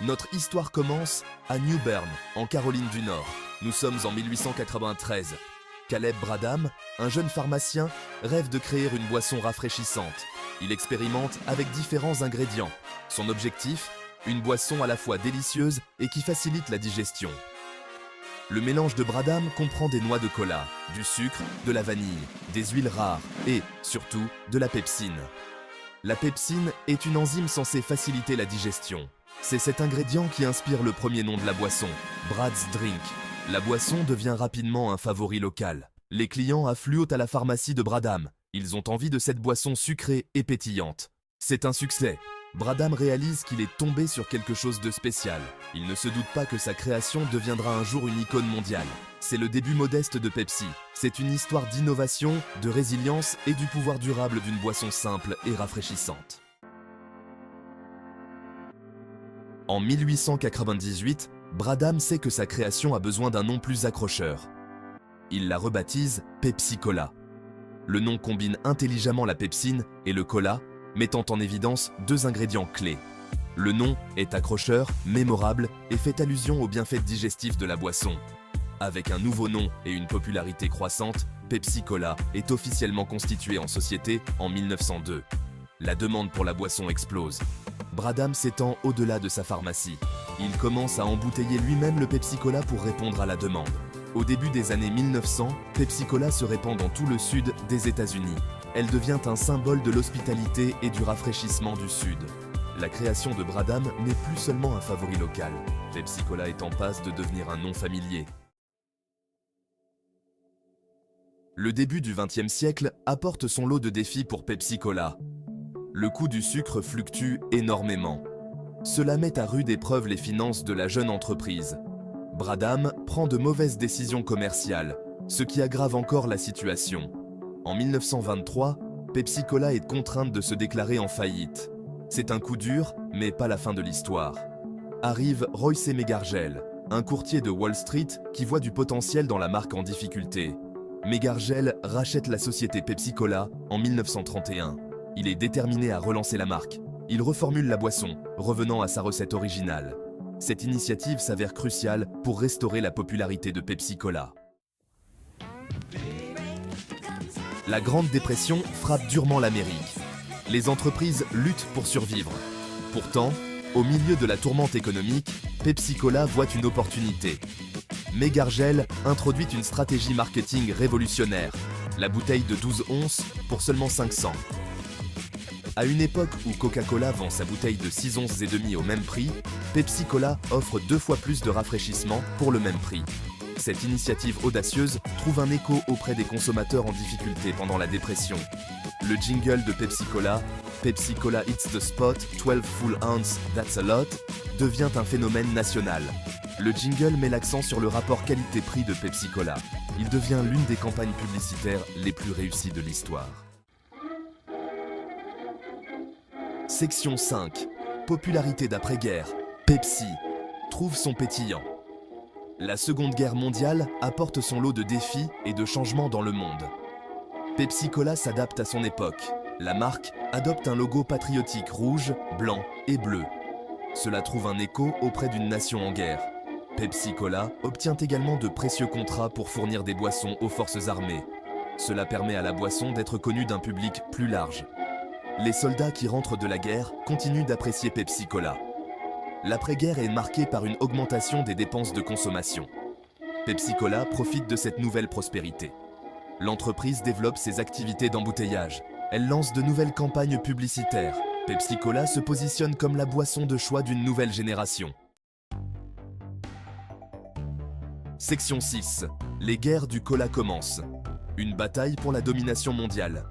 Notre histoire commence à New Bern, en Caroline du Nord. Nous sommes en 1893. Caleb Bradham, un jeune pharmacien, rêve de créer une boisson rafraîchissante. Il expérimente avec différents ingrédients. Son objectif, une boisson à la fois délicieuse et qui facilite la digestion. Le mélange de Bradham comprend des noix de cola, du sucre, de la vanille, des huiles rares et, surtout, de la pepsine. La pepsine est une enzyme censée faciliter la digestion. C'est cet ingrédient qui inspire le premier nom de la boisson, Brad's Drink. La boisson devient rapidement un favori local. Les clients affluent à la pharmacie de Bradham. Ils ont envie de cette boisson sucrée et pétillante. C'est un succès. Bradham réalise qu'il est tombé sur quelque chose de spécial. Il ne se doute pas que sa création deviendra un jour une icône mondiale. C'est le début modeste de Pepsi. C'est une histoire d'innovation, de résilience et du pouvoir durable d'une boisson simple et rafraîchissante. En 1898, Bradham sait que sa création a besoin d'un nom plus accrocheur. Il la rebaptise Pepsi Cola. Le nom combine intelligemment la pepsine et le cola, mettant en évidence deux ingrédients clés. Le nom est accrocheur, mémorable et fait allusion aux bienfaits digestifs de la boisson. Avec un nouveau nom et une popularité croissante, Pepsi Cola est officiellement constituée en société en 1902. La demande pour la boisson explose. Bradham s'étend au-delà de sa pharmacie. Il commence à embouteiller lui-même le Pepsi Cola pour répondre à la demande. Au début des années 1900, Pepsi Cola se répand dans tout le sud des États-Unis. Elle devient un symbole de l'hospitalité et du rafraîchissement du Sud. La création de Bradham n'est plus seulement un favori local. Pepsi Cola est en passe de devenir un nom familier. Le début du XXe siècle apporte son lot de défis pour Pepsi Cola. Le coût du sucre fluctue énormément. Cela met à rude épreuve les finances de la jeune entreprise. Bradham prend de mauvaises décisions commerciales, ce qui aggrave encore la situation. En 1923, Pepsi Cola est contrainte de se déclarer en faillite. C'est un coup dur, mais pas la fin de l'histoire. Arrive Royce Megargel, un courtier de Wall Street qui voit du potentiel dans la marque en difficulté. Megargel rachète la société Pepsi Cola en 1931. Il est déterminé à relancer la marque. Il reformule la boisson, revenant à sa recette originale. Cette initiative s'avère cruciale pour restaurer la popularité de Pepsi Cola. La Grande Dépression frappe durement l'Amérique. Les entreprises luttent pour survivre. Pourtant, au milieu de la tourmente économique, Pepsi Cola voit une opportunité. Megargel introduit une stratégie marketing révolutionnaire. La bouteille de 12 onces pour seulement 500. À une époque où Coca-Cola vend sa bouteille de 6 onces et demie au même prix, Pepsi Cola offre 2 fois plus de rafraîchissement pour le même prix. Cette initiative audacieuse trouve un écho auprès des consommateurs en difficulté pendant la dépression. Le jingle de Pepsi Cola hits the spot, 12 full ounce, that's a lot, devient un phénomène national. Le jingle met l'accent sur le rapport qualité-prix de Pepsi Cola. Il devient l'une des campagnes publicitaires les plus réussies de l'histoire. Section 5. Popularité d'après-guerre. Pepsi trouve son pétillant. La Seconde Guerre mondiale apporte son lot de défis et de changements dans le monde. Pepsi Cola s'adapte à son époque. La marque adopte un logo patriotique rouge, blanc et bleu. Cela trouve un écho auprès d'une nation en guerre. Pepsi Cola obtient également de précieux contrats pour fournir des boissons aux forces armées. Cela permet à la boisson d'être connue d'un public plus large. Les soldats qui rentrent de la guerre continuent d'apprécier Pepsi Cola. L'après-guerre est marquée par une augmentation des dépenses de consommation. Pepsi Cola profite de cette nouvelle prospérité. L'entreprise développe ses activités d'embouteillage. Elle lance de nouvelles campagnes publicitaires. Pepsi Cola se positionne comme la boisson de choix d'une nouvelle génération. Section 6. Les guerres du cola commencent. Une bataille pour la domination mondiale.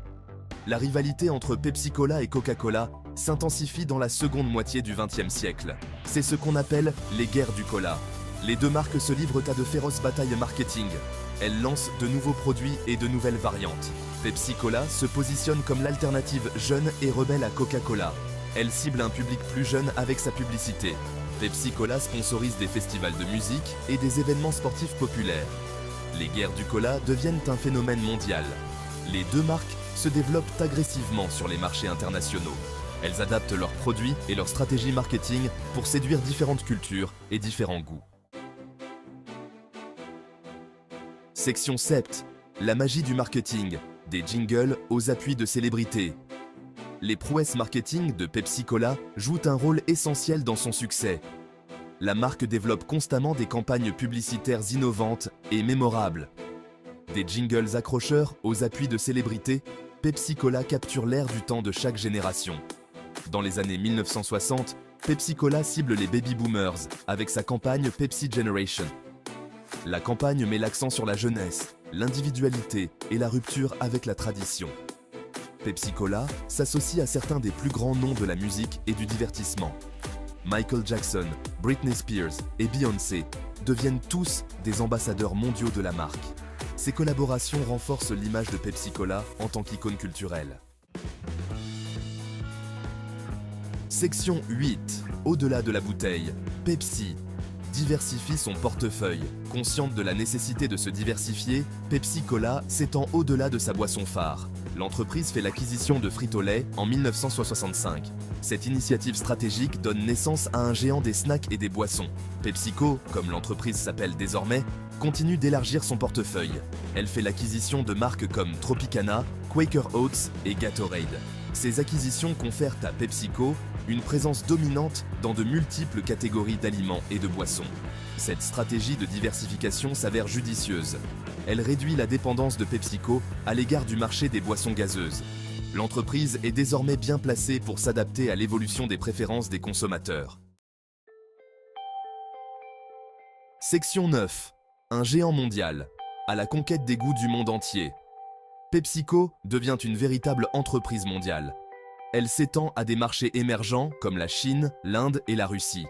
La rivalité entre Pepsi Cola et Coca-Cola s'intensifie dans la seconde moitié du XXe siècle. C'est ce qu'on appelle les guerres du cola. Les deux marques se livrent à de féroces batailles marketing. Elles lancent de nouveaux produits et de nouvelles variantes. Pepsi Cola se positionne comme l'alternative jeune et rebelle à Coca-Cola. Elle cible un public plus jeune avec sa publicité. Pepsi Cola sponsorise des festivals de musique et des événements sportifs populaires. Les guerres du cola deviennent un phénomène mondial. Les deux marques se développent agressivement sur les marchés internationaux. Elles adaptent leurs produits et leurs stratégies marketing pour séduire différentes cultures et différents goûts. Section 7. La magie du marketing, des jingles aux appuis de célébrités. Les prouesses marketing de Pepsi Cola jouent un rôle essentiel dans son succès. La marque développe constamment des campagnes publicitaires innovantes et mémorables. Des jingles accrocheurs aux appuis de célébrités, Pepsi Cola capture l'air du temps de chaque génération. Dans les années 1960, Pepsi Cola cible les baby boomers avec sa campagne Pepsi Generation. La campagne met l'accent sur la jeunesse, l'individualité et la rupture avec la tradition. Pepsi Cola s'associe à certains des plus grands noms de la musique et du divertissement. Michael Jackson, Britney Spears et Beyoncé deviennent tous des ambassadeurs mondiaux de la marque. Ces collaborations renforcent l'image de Pepsi Cola en tant qu'icône culturelle. Section 8. Au-delà de la bouteille, Pepsi diversifie son portefeuille. Consciente de la nécessité de se diversifier, Pepsi Cola s'étend au-delà de sa boisson phare. L'entreprise fait l'acquisition de Frito-Lay en 1965. Cette initiative stratégique donne naissance à un géant des snacks et des boissons. PepsiCo, comme l'entreprise s'appelle désormais, continue d'élargir son portefeuille. Elle fait l'acquisition de marques comme Tropicana, Quaker Oats et Gatorade. Ces acquisitions confèrent à PepsiCo une présence dominante dans de multiples catégories d'aliments et de boissons. Cette stratégie de diversification s'avère judicieuse. Elle réduit la dépendance de PepsiCo à l'égard du marché des boissons gazeuses. L'entreprise est désormais bien placée pour s'adapter à l'évolution des préférences des consommateurs. Section 9. Un géant mondial, à la conquête des goûts du monde entier. PepsiCo devient une véritable entreprise mondiale. Elle s'étend à des marchés émergents comme la Chine, l'Inde et la Russie.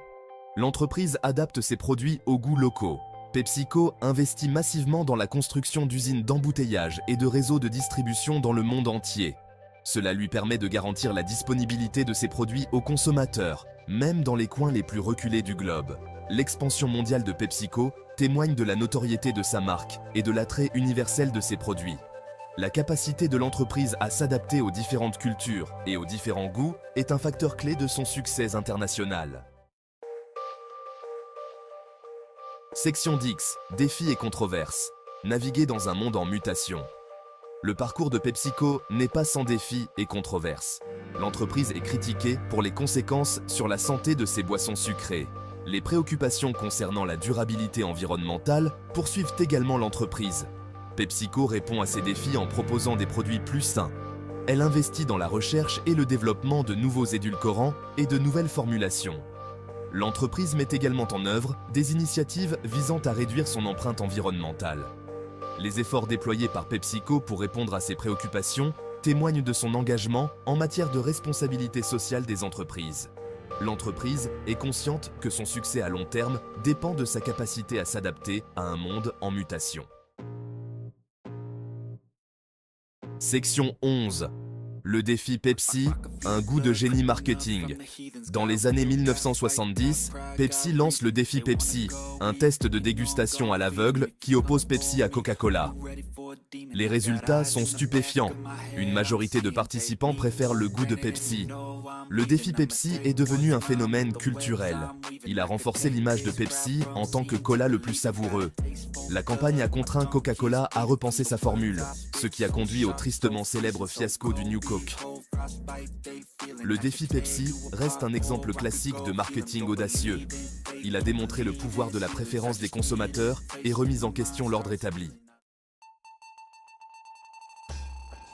L'entreprise adapte ses produits aux goûts locaux. PepsiCo investit massivement dans la construction d'usines d'embouteillage et de réseaux de distribution dans le monde entier. Cela lui permet de garantir la disponibilité de ses produits aux consommateurs, même dans les coins les plus reculés du globe. L'expansion mondiale de PepsiCo témoigne de la notoriété de sa marque et de l'attrait universel de ses produits. La capacité de l'entreprise à s'adapter aux différentes cultures et aux différents goûts est un facteur clé de son succès international. Section 10. Défis et controverses. Naviguer dans un monde en mutation. Le parcours de PepsiCo n'est pas sans défis et controverses. L'entreprise est critiquée pour les conséquences sur la santé de ses boissons sucrées. Les préoccupations concernant la durabilité environnementale poursuivent également l'entreprise. PepsiCo répond à ces défis en proposant des produits plus sains. Elle investit dans la recherche et le développement de nouveaux édulcorants et de nouvelles formulations. L'entreprise met également en œuvre des initiatives visant à réduire son empreinte environnementale. Les efforts déployés par PepsiCo pour répondre à ces préoccupations témoignent de son engagement en matière de responsabilité sociale des entreprises. L'entreprise est consciente que son succès à long terme dépend de sa capacité à s'adapter à un monde en mutation. Section 11. Le défi Pepsi, un goût de génie marketing. Dans les années 1970, Pepsi lance le défi Pepsi, un test de dégustation à l'aveugle qui oppose Pepsi à Coca-Cola. Les résultats sont stupéfiants. Une majorité de participants préfèrent le goût de Pepsi. Le défi Pepsi est devenu un phénomène culturel. Il a renforcé l'image de Pepsi en tant que cola le plus savoureux. La campagne a contraint Coca-Cola à repenser sa formule, ce qui a conduit au tristement célèbre fiasco du New Coke. Le défi Pepsi reste un exemple classique de marketing audacieux. Il a démontré le pouvoir de la préférence des consommateurs et remis en question l'ordre établi.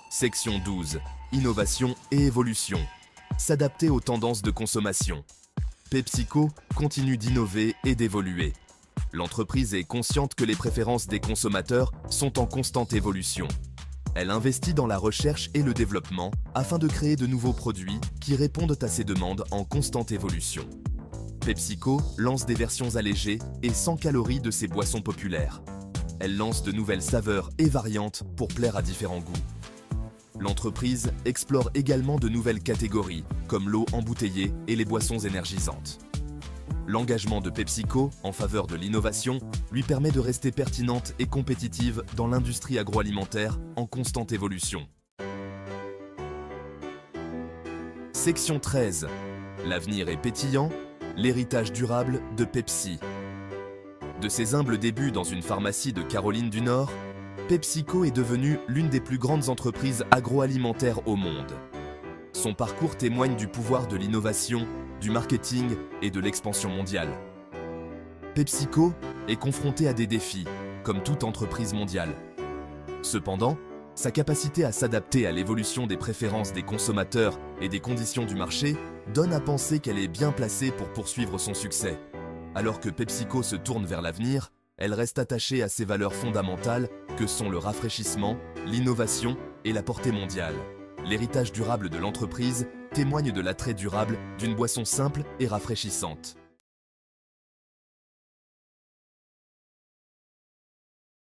Section 12. Innovation et évolution. S'adapter aux tendances de consommation. PepsiCo continue d'innover et d'évoluer. L'entreprise est consciente que les préférences des consommateurs sont en constante évolution. Elle investit dans la recherche et le développement afin de créer de nouveaux produits qui répondent à ces demandes en constante évolution. PepsiCo lance des versions allégées et sans calories de ses boissons populaires. Elle lance de nouvelles saveurs et variantes pour plaire à différents goûts. L'entreprise explore également de nouvelles catégories, comme l'eau embouteillée et les boissons énergisantes. L'engagement de PepsiCo en faveur de l'innovation lui permet de rester pertinente et compétitive dans l'industrie agroalimentaire en constante évolution. Section 13. L'avenir est pétillant, l'héritage durable de Pepsi. De ses humbles débuts dans une pharmacie de Caroline du Nord, PepsiCo est devenue l'une des plus grandes entreprises agroalimentaires au monde. Son parcours témoigne du pouvoir de l'innovation, du marketing et de l'expansion mondiale. PepsiCo est confronté à des défis, comme toute entreprise mondiale. Cependant, sa capacité à s'adapter à l'évolution des préférences des consommateurs et des conditions du marché donne à penser qu'elle est bien placée pour poursuivre son succès. Alors que PepsiCo se tourne vers l'avenir, elle reste attachée à ses valeurs fondamentales que sont le rafraîchissement, l'innovation et la portée mondiale. L'héritage durable de l'entreprise témoigne de l'attrait durable d'une boisson simple et rafraîchissante.